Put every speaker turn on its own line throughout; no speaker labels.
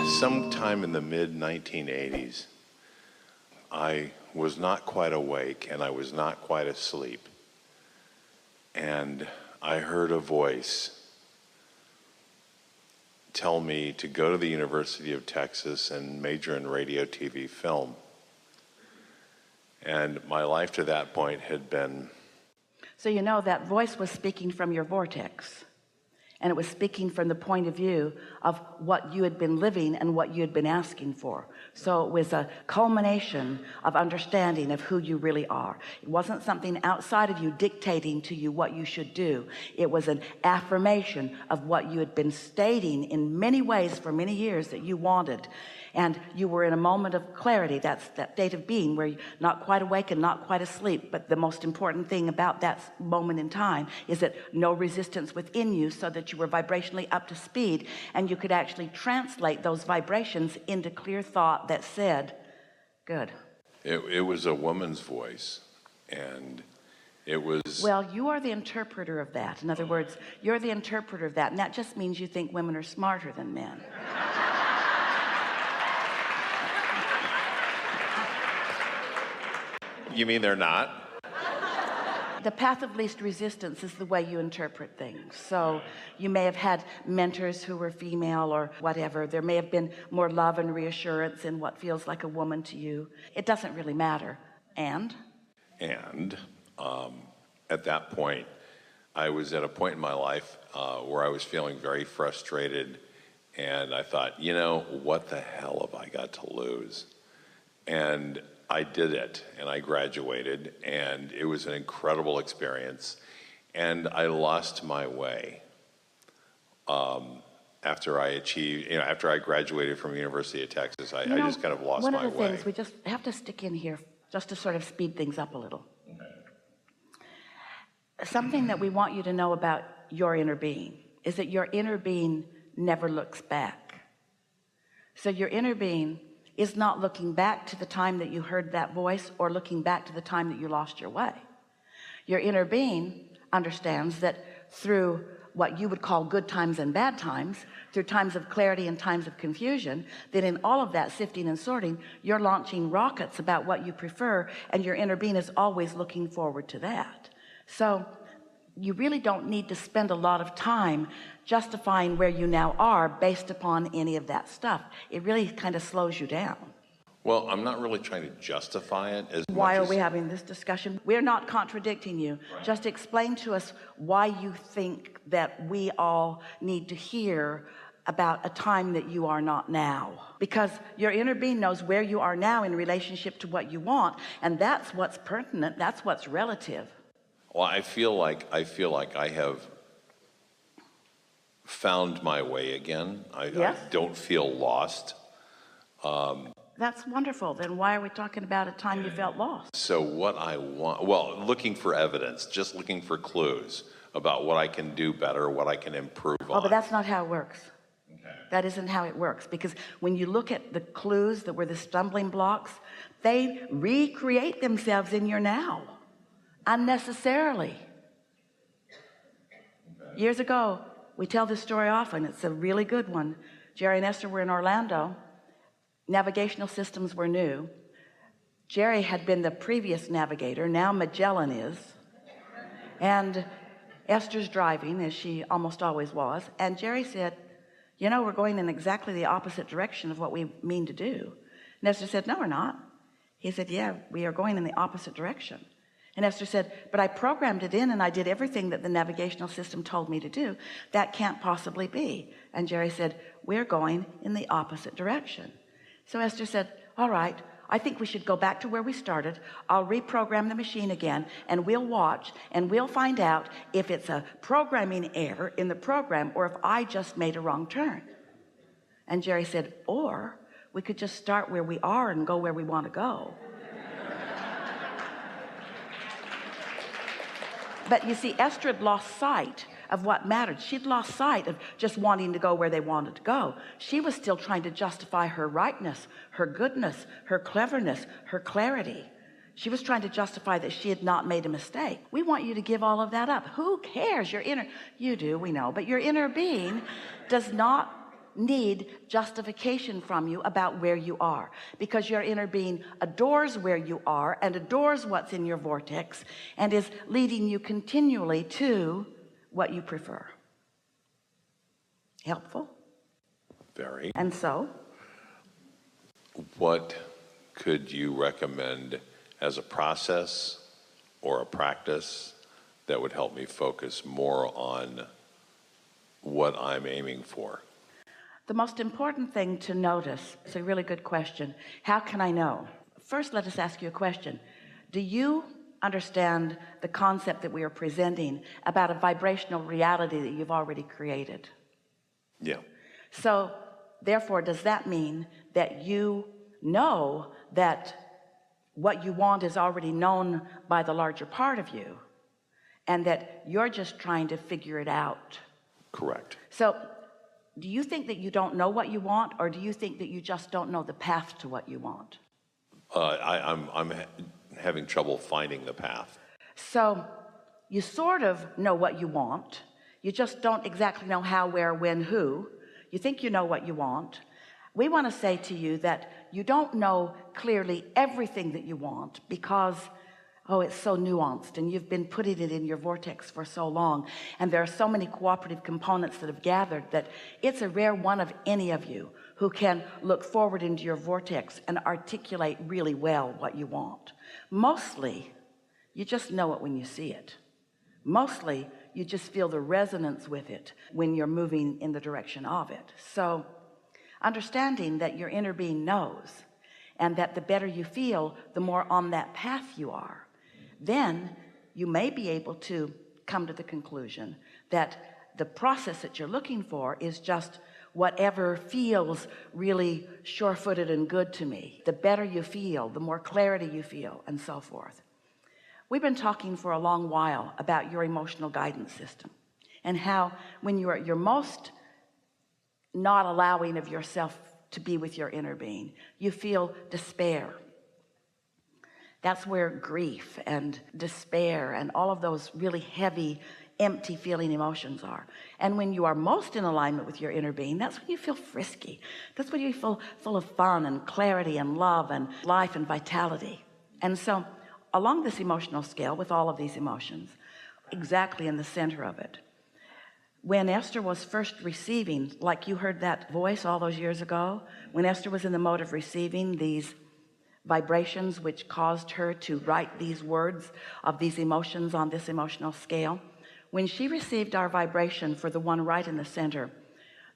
Sometime in the mid-1980s, I was not quite awake and I was not quite asleep. And I heard a voice tell me to go to the University of Texas and major in radio, TV, film. And my life to that point had been...
So you know that voice was speaking from your vortex. And it was speaking from the point of view of what you had been living and what you had been asking for. So it was a culmination of understanding of who you really are. It wasn't something outside of you dictating to you what you should do. It was an affirmation of what you had been stating in many ways for many years that you wanted. And you were in a moment of clarity. That's that state of being where you're not quite awake and not quite asleep. But the most important thing about that moment in time is that no resistance within you, so that you were vibrationally up to speed, and you could actually translate those vibrations into clear thought that said, good.
It was a woman's voice, and it was...
Well, you are the interpreter of that. In other words, you're the interpreter of that. And that just means you think women are smarter than men.
You mean they're not?
The path of least resistance is the way you interpret things. So you may have had mentors who were female or whatever. There may have been more love and reassurance in what feels like a woman to you. It doesn't really matter. And
at that point, I was at a point in my life where I was feeling very frustrated, and I thought, you know, what the hell have I got to lose? And I did it, and I graduated, and it was an incredible experience, and I lost my way after I achieved, after I graduated from the University of Texas. I just kind of lost my way.
One of the things we just have to stick in here just to sort of speed things up a little. Okay. Something that we want you to know about your inner being is that your inner being never looks back. So your inner being is not looking back to the time that you heard that voice or looking back to the time that you lost your way. Your inner being understands that through what you would call good times and bad times, through times of clarity and times of confusion, that in all of that sifting and sorting, you're launching rockets about what you prefer, and your inner being is always looking forward to that. So you really don't need to spend a lot of time justifying where you now are based upon any of that stuff. It really kind of slows you down.
Well, I'm not really trying to justify it as much.
Why are we having this discussion? We're not contradicting you. Right. Just explain to us why you think that we all need to hear about a time that you are not now, because your inner being knows where you are now in relationship to what you want, and that's what's pertinent. That's what's relative.
Well, I feel like I have found my way again. I don't feel lost.
That's wonderful. Then why are we talking about a time you felt lost?
So what I want, well, looking for evidence, just looking for clues about what I can do better, what I can improve on.
Oh, but that's not how it works. Okay. That isn't how it works, because when you look at the clues that were the stumbling blocks, they recreate themselves in your now unnecessarily. Okay. Years ago, we tell this story often. It's a really good one. Jerry and Esther were in Orlando. Navigational systems were new. Jerry had been the previous navigator. Now Magellan is. And Esther's driving, as she almost always was. And Jerry said, you know, we're going in exactly the opposite direction of what we mean to do. And Esther said, no, we're not. He said, yeah, we are going in the opposite direction. And Esther said, but I programmed it in and I did everything that the navigational system told me to do. That can't possibly be. And Jerry said, we're going in the opposite direction. So Esther said, all right, I think we should go back to where we started. I'll reprogram the machine again, and we'll watch, and we'll find out if it's a programming error in the program or if I just made a wrong turn. And Jerry said, or we could just start where we are and go where we want to go. But you see, Esther had lost sight of what mattered. She'd lost sight of just wanting to go where they wanted to go. She was still trying to justify her rightness, her goodness, her cleverness, her clarity. She was trying to justify that she had not made a mistake. We want you to give all of that up. Who cares? Your inner, you do, we know, but your inner being does not need justification from you about where you are, because your inner being adores where you are and adores what's in your vortex and is leading you continually to what you prefer. Helpful?
Very.
And so,
what could you recommend as a process or a practice that would help me focus more on what I'm aiming for?
the most important thing to notice, it's a really good question. How can I know? First, let us ask you a question. Do you understand the concept that we are presenting about a vibrational reality that you've already created?
Yeah.
So therefore, does that mean that you know that what you want is already known by the larger part of you and that you're just trying to figure it out?
Correct.
So do you think that you don't know what you want, or do you think that you just don't know the path to what you want?
I'm having trouble finding the path.
So you sort of know what you want, you just don't exactly know how, where, when, who. You think you know what you want. We want to say to you that you don't know clearly everything that you want because, oh, it's so nuanced and you've been putting it in your vortex for so long, and there are so many cooperative components that have gathered that it's a rare one of any of you who can look forward into your vortex and articulate really well what you want. Mostly you just know it when you see it. Mostly you just feel the resonance with it when you're moving in the direction of it. So understanding that your inner being knows, and that the better you feel, the more on that path you are, then you may be able to come to the conclusion that the process that you're looking for is just whatever feels really sure-footed and good to me. The better you feel, the more clarity you feel, and so forth. We've been talking for a long while about your emotional guidance system and how when you're at your most not allowing of yourself to be with your inner being, you feel despair. That's where grief and despair and all of those really heavy, empty feeling emotions are. And when you are most in alignment with your inner being, that's when you feel frisky. That's when you feel full of fun and clarity and love and life and vitality. And so along this emotional scale, with all of these emotions, exactly in the center of it, when Esther was first receiving, like you heard that voice all those years ago, when Esther was in the mode of receiving these vibrations which caused her to write these words of these emotions on this emotional scale, when she received our vibration for the one right in the center,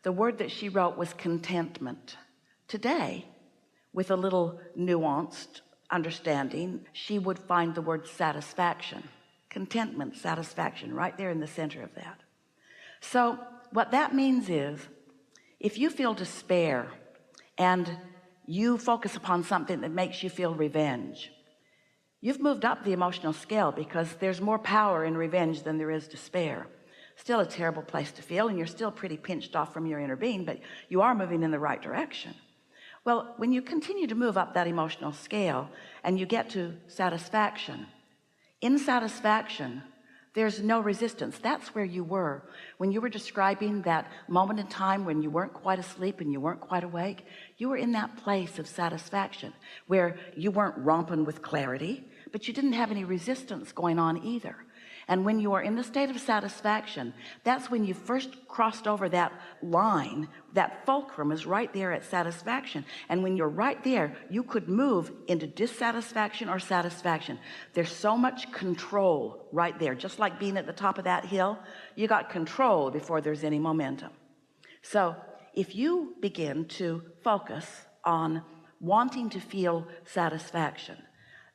the word that she wrote was contentment. Today, with a little nuanced understanding, she would find the word satisfaction. Contentment, satisfaction, right there in the center of that. So what that means is, if you feel despair and you focus upon something that makes you feel revenge, you've moved up the emotional scale, because there's more power in revenge than there is despair. Still a terrible place to feel, and you're still pretty pinched off from your inner being, but you are moving in the right direction. Well, when you continue to move up that emotional scale and you get to satisfaction, in satisfaction there's no resistance. That's where you were when you were describing that moment in time when you weren't quite asleep and you weren't quite awake. You were in that place of satisfaction where you weren't romping with clarity, but you didn't have any resistance going on either. And when you are in the state of satisfaction, that's when you first crossed over that line. That fulcrum is right there at satisfaction. And when you're right there, you could move into dissatisfaction or satisfaction. There's so much control right there. Just like being at the top of that hill, you got control before there's any momentum. So if you begin to focus on wanting to feel satisfaction,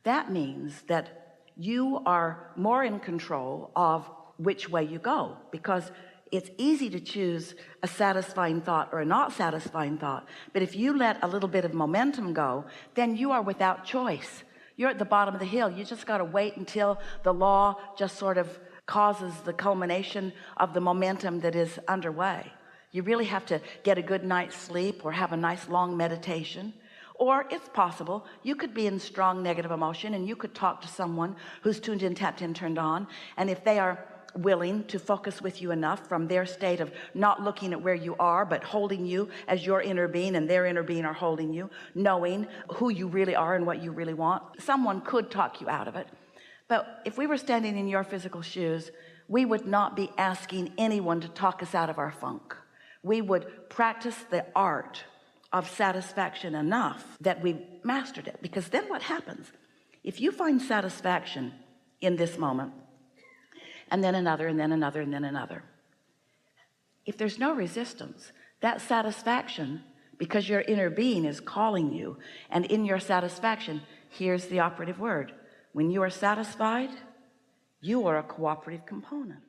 that means that you are more in control of which way you go, because it's easy to choose a satisfying thought or a not satisfying thought. But if you let a little bit of momentum go, then you are without choice. You're at the bottom of the hill. You just got to wait until the law just sort of causes the culmination of the momentum that is underway. You really have to get a good night's sleep or have a nice long meditation. Or it's possible you could be in strong negative emotion and you could talk to someone who's tuned in, tapped in, turned on, and if they are willing to focus with you enough from their state of not looking at where you are, but holding you as your inner being, and their inner being are holding you, knowing who you really are and what you really want. Someone could talk you out of it. But if we were standing in your physical shoes, we would not be asking anyone to talk us out of our funk. We would practice the art of satisfaction enough that we mastered it. Because then what happens? If you find satisfaction in this moment, and then another, and then another, and then another, if there's no resistance, that satisfaction, because your inner being is calling you, and in your satisfaction, here's the operative word: when you are satisfied, you are a cooperative component.